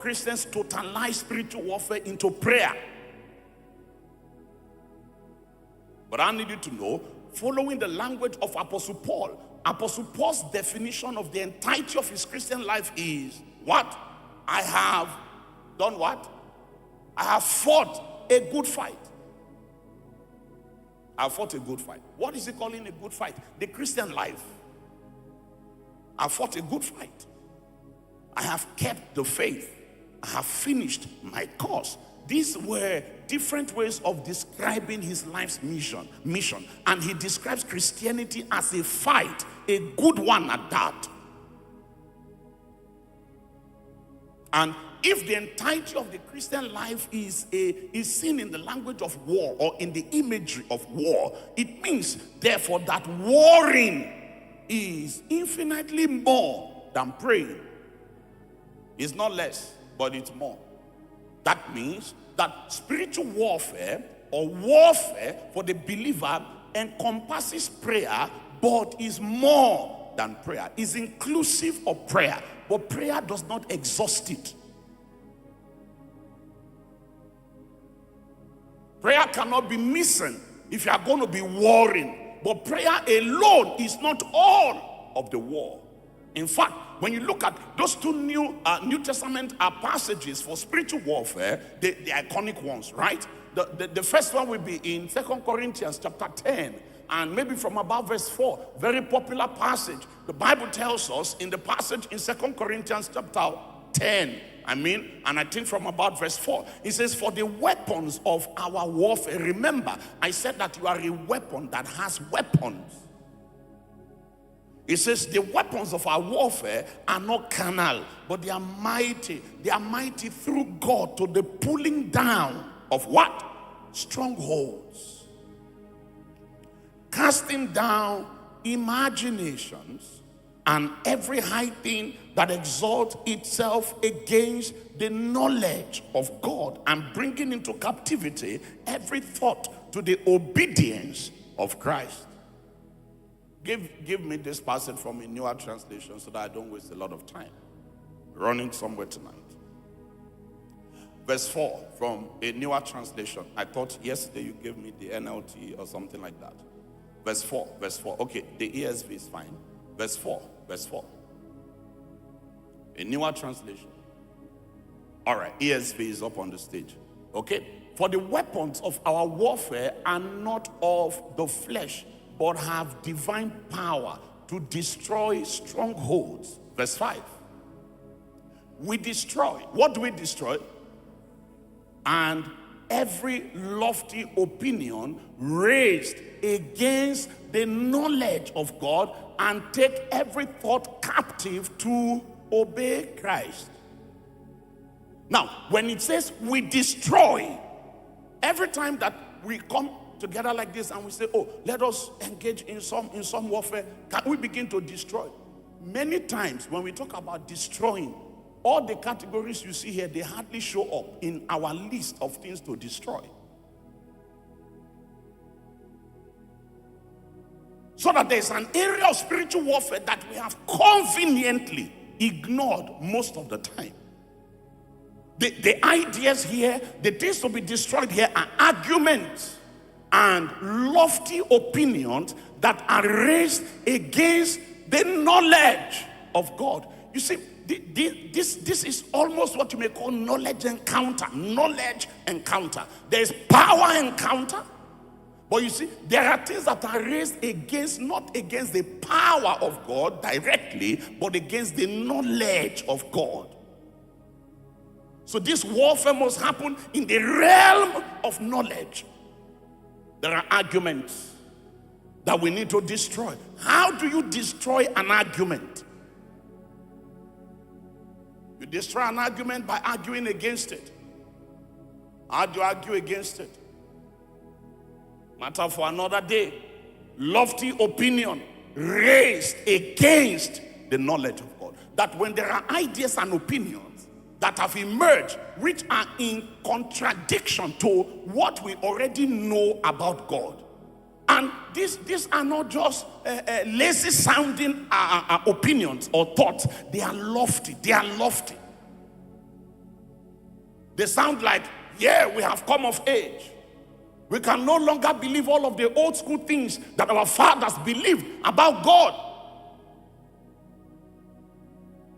Christians totalize spiritual warfare into prayer. But I need you to know, following the language of Apostle Paul's definition of the entirety of his Christian life is what? I have done what? I have fought a good fight. I have fought a good fight. What is he calling a good fight? The Christian life. I fought a good fight. I have kept the faith. I have finished my course. These were different ways of describing his life's mission. And he describes Christianity as a fight, a good one at that. And if the entirety of the Christian life is seen in the language of war or in the imagery of war, it means, therefore, that warring is infinitely more than praying. It's not less, but it's more. That means that spiritual warfare or warfare for the believer encompasses prayer, but is more than prayer. Is inclusive of prayer, but prayer does not exhaust it. Prayer cannot be missing if you are going to be warring. But prayer alone is not all of the war. In fact, when you look at those two New Testament passages for spiritual warfare, the iconic ones, right? The first one will be in 2 Corinthians chapter 10, and maybe from about verse 4, very popular passage. The Bible tells us in the passage in 2 Corinthians chapter 10, and I think from about verse 4, it says, for the weapons of our warfare. Remember, I said that you are a weapon that has weapons. It says the weapons of our warfare are not carnal, but they are mighty. They are mighty through God to the pulling down of what? Strongholds. Casting down imaginations and every high thing that exalts itself against the knowledge of God, and bringing into captivity every thought to the obedience of Christ. Give me this passage from a newer translation so that I don't waste a lot of time running somewhere tonight. Verse 4 from a newer translation. I thought yesterday you gave me the NLT or something like that. Verse 4. Okay, the ESV is fine. Verse 4. A newer translation. All right, ESV is up on the stage. Okay? For the weapons of our warfare are not of the flesh, but have divine power to destroy strongholds. Verse 5. We destroy. What do we destroy? And every lofty opinion raised against the knowledge of God, and take every thought captive to obey Christ. Now, when it says we destroy, every time that we come together like this and we say, oh, let us engage in some warfare, can we begin to destroy? Many times when we talk about destroying, all the categories you see here, they hardly show up in our list of things to destroy. So that there's an area of spiritual warfare that we have conveniently ignored most of the time. The ideas here, the things to be destroyed here are arguments and lofty opinions that are raised against the knowledge of God. You see, this is almost what you may call knowledge encounter. Knowledge encounter. There's power encounter. But you see, there are things that are raised against, not against the power of God directly, but against the knowledge of God. So this warfare must happen in the realm of knowledge. There are arguments that we need to destroy. How do you destroy an argument? You destroy an argument by arguing against it. How do you argue against it? Matter for another day. Lofty opinion raised against the knowledge of God. That when there are ideas and opinions that have emerged which are in contradiction to what we already know about God. And these are not just lazy sounding opinions or thoughts. They are lofty. They sound like, yeah, we have come of age. We can no longer believe all of the old school things that our fathers believed about God.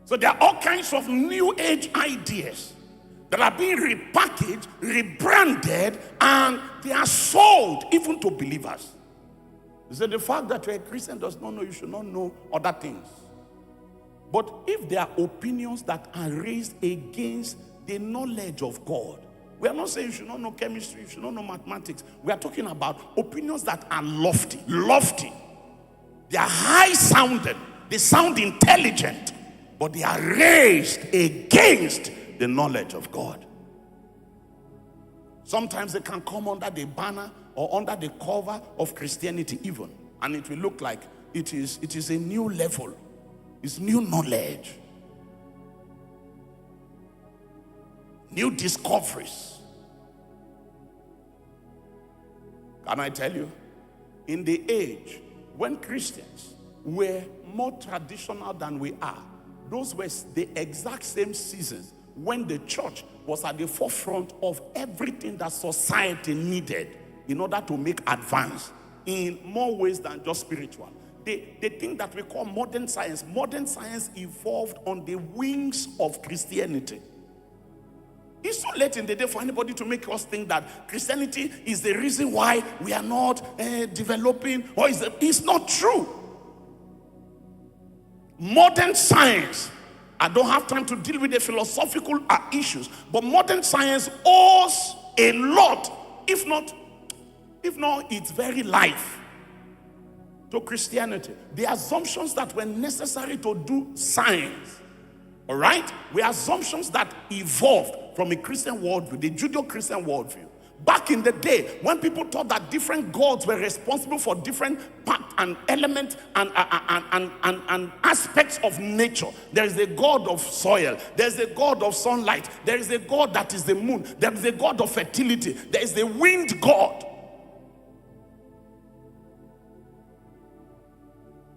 So there are all kinds of new age ideas that are being repackaged, rebranded, and they are sold even to believers. So the fact that you're a Christian does not know you should not know other things. But if there are opinions that are raised against the knowledge of God, we are not saying you should not know chemistry, you should not know mathematics. We are talking about opinions that are lofty. They are high-sounding. They sound intelligent, but they are raised against the knowledge of God. Sometimes they can come under the banner or under the cover of Christianity even, and it will look like it is a new level. It's new knowledge, new discoveries. Can I tell you, in the age when Christians were more traditional than we are, those were the exact same seasons when the church was at the forefront of everything that society needed in order to make advance in more ways than just spiritual. The thing that we call modern science evolved on the wings of Christianity. It's too late in the day for anybody to make us think that Christianity is the reason why we are not developing, or it's not true. Modern science, I don't have time to deal with the philosophical issues, but modern science owes a lot, if not its very life, to Christianity. The assumptions that were necessary to do science, all right, were assumptions that evolved from a Christian worldview, the Judeo-Christian worldview. Back in the day, when people thought that different gods were responsible for different parts and elements and aspects of nature. There is a god of soil, there is a god of sunlight, there is a god that is the moon, there is a god of fertility, there is the wind god.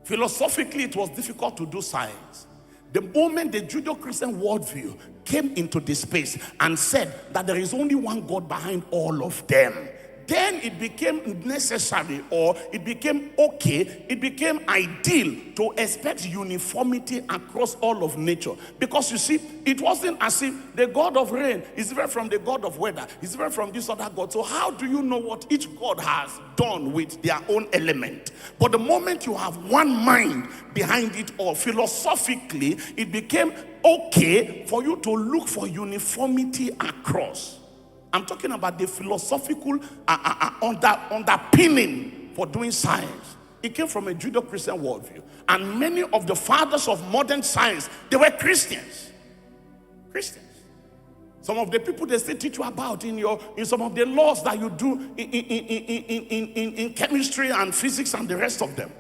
Philosophically, it was difficult to do science. The moment the Judeo-Christian worldview came into this space and said that there is only one God behind all of them, then it became necessary, or it became okay, it became ideal to expect uniformity across all of nature. Because you see, it wasn't as if the God of rain is different from the God of weather, is different from this other God. So how do you know what each God has done with their own element? But the moment you have one mind behind it all, philosophically, it became okay for you to look for uniformity across. I'm talking about the philosophical underpinning for doing science. It came from a Judeo-Christian worldview. And many of the fathers of modern science, they were Christians. Some of the people they still teach you about in some of the laws that you do in chemistry and physics and the rest of them.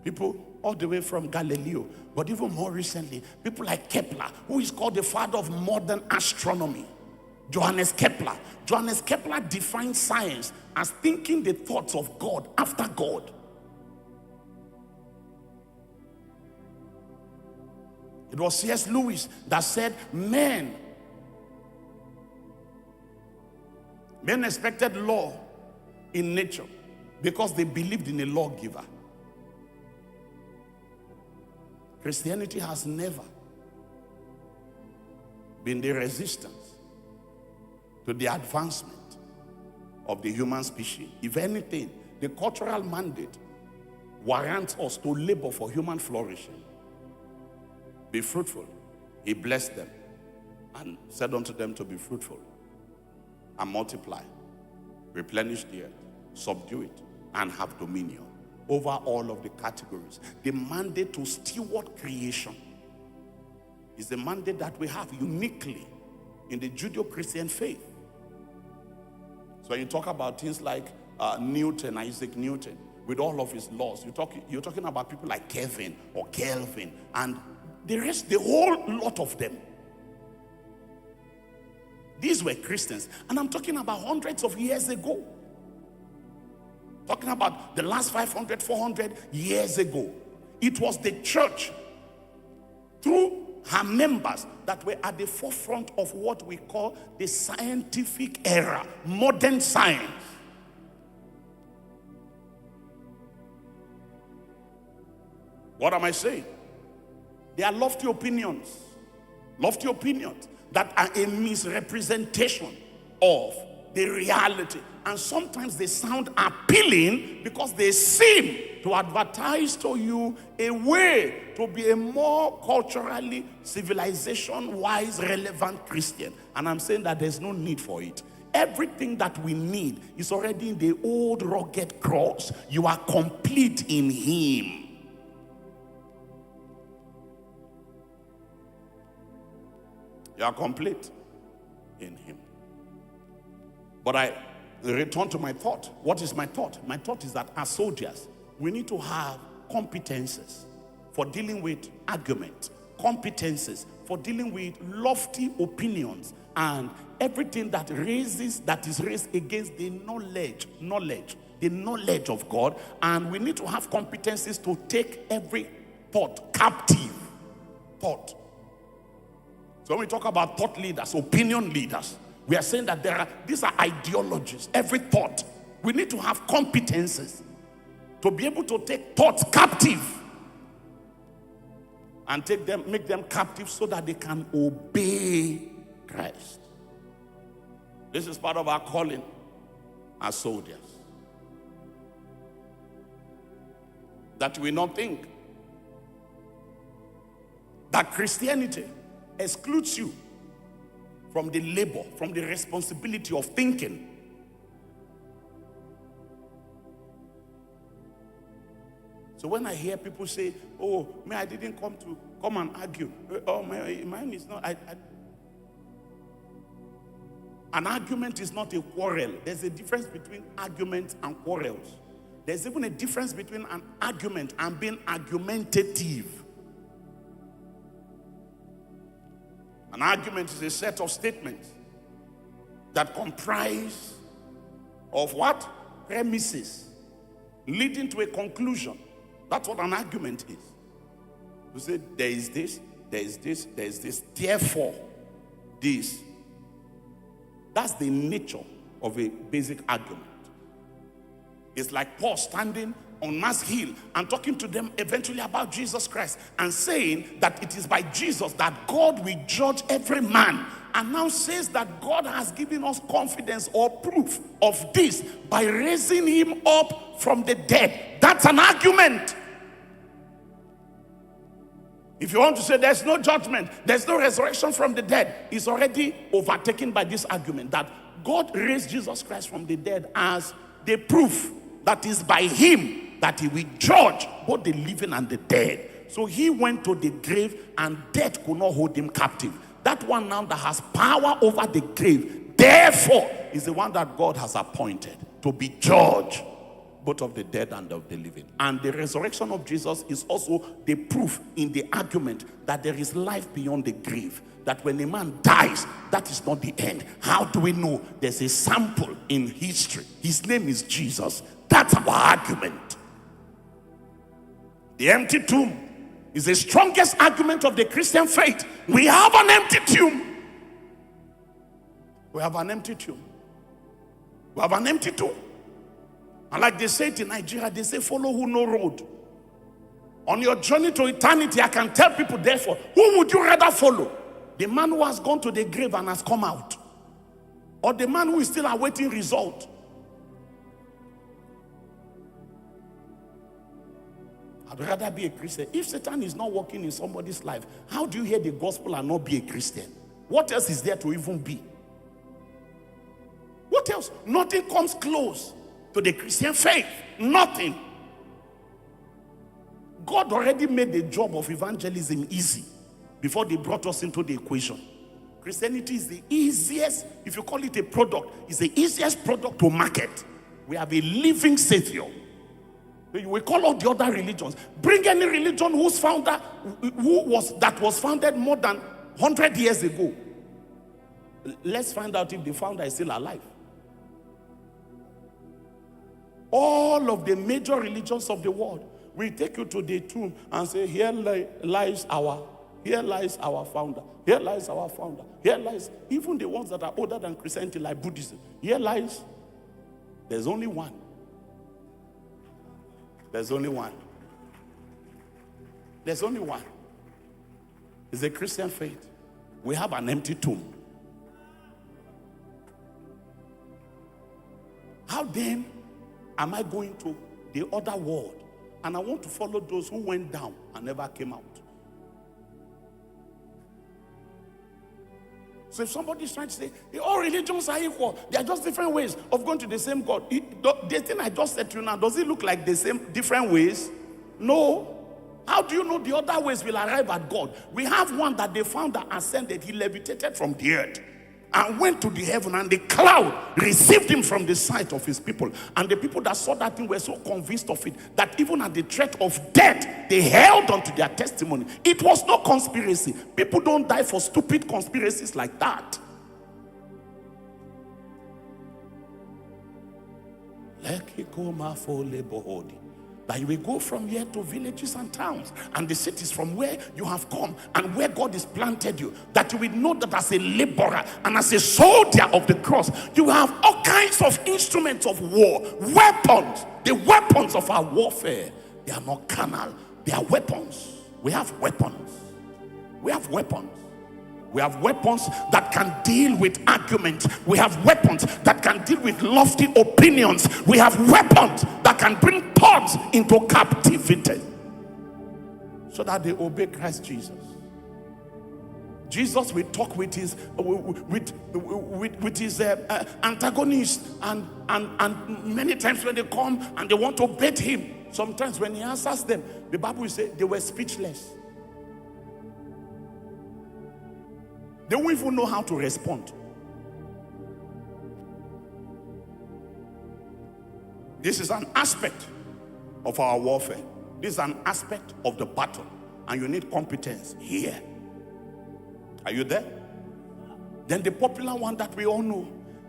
People all the way from Galileo, but even more recently, people like Kepler, who is called the father of modern astronomy. Johannes Kepler defined science as thinking the thoughts of God after God. It was C.S. Lewis that said men expected law in nature because they believed in a lawgiver. Christianity has never been the resistance to the advancement of the human species. If anything, the cultural mandate warrants us to labor for human flourishing. Be fruitful. He blessed them and said unto them to be fruitful and multiply, replenish the earth, subdue it, and have dominion over all of the categories. The mandate to steward creation is the mandate that we have uniquely in the Judeo-Christian faith. So when you talk about things like Newton, Isaac Newton, with all of his laws, you're talking about people like Kevin or Kelvin and the rest, the whole lot of them. These were Christians, and I'm talking about hundreds of years ago. Talking about the last 500, 400 years ago. It was the church through her members that were at the forefront of what we call the scientific era, modern science. What am I saying? They are lofty opinions that are a misrepresentation of the reality. And sometimes they sound appealing because they seem to advertise to you a way to be a more culturally, civilization-wise, relevant Christian. And I'm saying that there's no need for it. Everything that we need is already in the old rugged cross. You are complete in Him. You are complete in Him. But I return to my thought. What is my thought? My thought is that as soldiers, we need to have competences for dealing with argument, competences for dealing with lofty opinions, and everything that is raised against the knowledge of God. And we need to have competencies to take every thought captive. Thought. So when we talk about thought leaders, opinion leaders, we are saying that these are ideologies. Every thought, we need to have competences to be able to take thoughts captive and make them captive so that they can obey Christ. This is part of our calling as soldiers. That we not think that Christianity excludes you from the labor, from the responsibility of thinking. So when I hear people say, oh, I didn't come and argue. Oh, mine is not. An argument is not a quarrel. There's a difference between arguments and quarrels. There's even a difference between an argument and being argumentative. An argument is a set of statements that comprise of what? Premises leading to a conclusion. That's what an argument is. You say, there is this, there is this, there is this, therefore this. That's the nature of a basic argument. It's like Paul standing on Mars Hill and talking to them eventually about Jesus Christ and saying that it is by Jesus that God will judge every man, and now says that God has given us confidence or proof of this by raising him up from the dead. That's an argument. If you want to say there's no judgment, there's no resurrection from the dead, it's already overtaken by this argument that God raised Jesus Christ from the dead as the proof that is by him that he will judge both the living and the dead. So he went to the grave and death could not hold him captive. That one now that has power over the grave, therefore, is the one that God has appointed to be judge both of the dead and of the living. And the resurrection of Jesus is also the proof in the argument that there is life beyond the grave. That when a man dies, that is not the end. How do we know? There's a sample in history. His name is Jesus. That's our argument. The empty tomb is the strongest argument of the Christian faith. We have an empty tomb. We have an empty tomb. We have an empty tomb. And like they say it in Nigeria, they say, follow who no road. On your journey to eternity, I can tell people, therefore, who would you rather follow? The man who has gone to the grave and has come out? Or the man who is still awaiting result? I'd rather be a Christian. If Satan is not working in somebody's life, how do you hear the gospel and not be a Christian? What else is there to even be? What else? Nothing comes close to the Christian faith. Nothing. God already made the job of evangelism easy before they brought us into the equation. Christianity is the easiest, if you call it a product, it's the easiest product to market. We have a living Savior. We call out the other religions. Bring any religion whose founder, that was founded more than 100 years ago. Let's find out if the founder is still alive. All of the major religions of the world will take you to the tomb and say, here lies our Here lies our founder. Here lies our founder. Here lies even the ones that are older than Christianity, like Buddhism. Here lies. There's only one. There's only one. There's only one. It's a Christian faith. We have an empty tomb. How then am I going to the other world and I want to follow those who went down and never came out? So if somebody is trying to say, all religions are equal, they are just different ways of going to the same God. The thing I just said to you now, does it look like the same different ways? No. How do you know the other ways will arrive at God? We have one that they found that ascended. He levitated from the earth and went to the heaven, and the cloud received him from the sight of his people. And the people that saw that thing were so convinced of it that even at the threat of death, they held on to their testimony. It was no conspiracy. People don't die for stupid conspiracies like that. That you will go from here to villages and towns and the cities from where you have come and where God has planted you, that you will know that as a laborer and as a soldier of the cross, you have all kinds of instruments of war, weapons. The weapons of our warfare, they are not carnal, they are weapons. We have weapons. We have weapons. We have weapons that can deal with arguments. We have weapons that can deal with lofty opinions. We have weapons that can bring thoughts into captivity so that they obey Christ Jesus. Jesus will talk with his antagonists, and many times when they come and they want to bait him, sometimes when he answers them, the Bible will say they were speechless. They won't even know how to respond. This is an aspect of our warfare. This is an aspect of the battle. And you need competence here. Are you there? Then the popular one that we all know,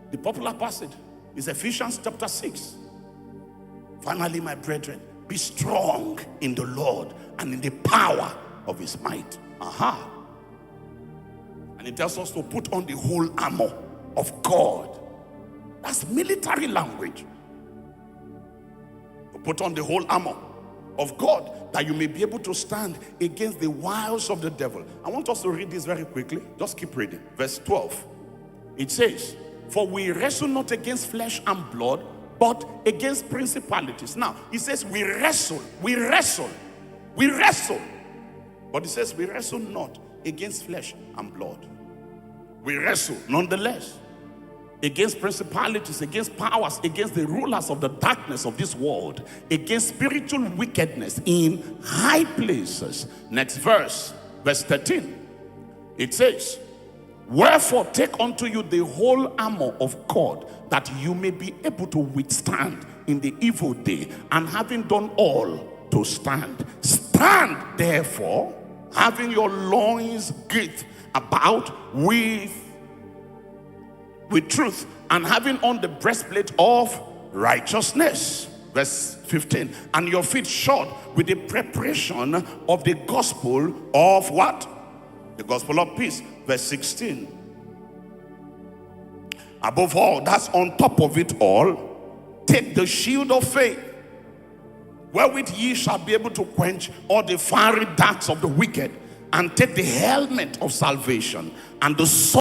the popular passage, is Ephesians chapter 6. Finally, my brethren, be strong in the Lord and in the power of his might. Aha. And it tells us to put on the whole armor of God. That's military language. To put on the whole armor of God, that you may be able to stand against the wiles of the devil. I want us to read this very quickly. Just keep reading. Verse 12. It says, for we wrestle not against flesh and blood, but against principalities. Now, it says we wrestle. We wrestle. We wrestle. But it says we wrestle not against flesh and blood. We wrestle nonetheless against principalities, against powers, against the rulers of the darkness of this world, against spiritual wickedness in high places. Next verse, verse 13. It says, wherefore take unto you the whole armor of God, that you may be able to withstand in the evil day, and having done all, to stand. Stand therefore, having your loins girt about with truth, and having on the breastplate of righteousness. Verse 15. And your feet shod with the preparation of the gospel of what? The gospel of peace. Verse 16. Above all, that's on top of it all, take the shield of faith, wherewith ye shall be able to quench all the fiery darts of the wicked, and take the helmet of salvation and the sword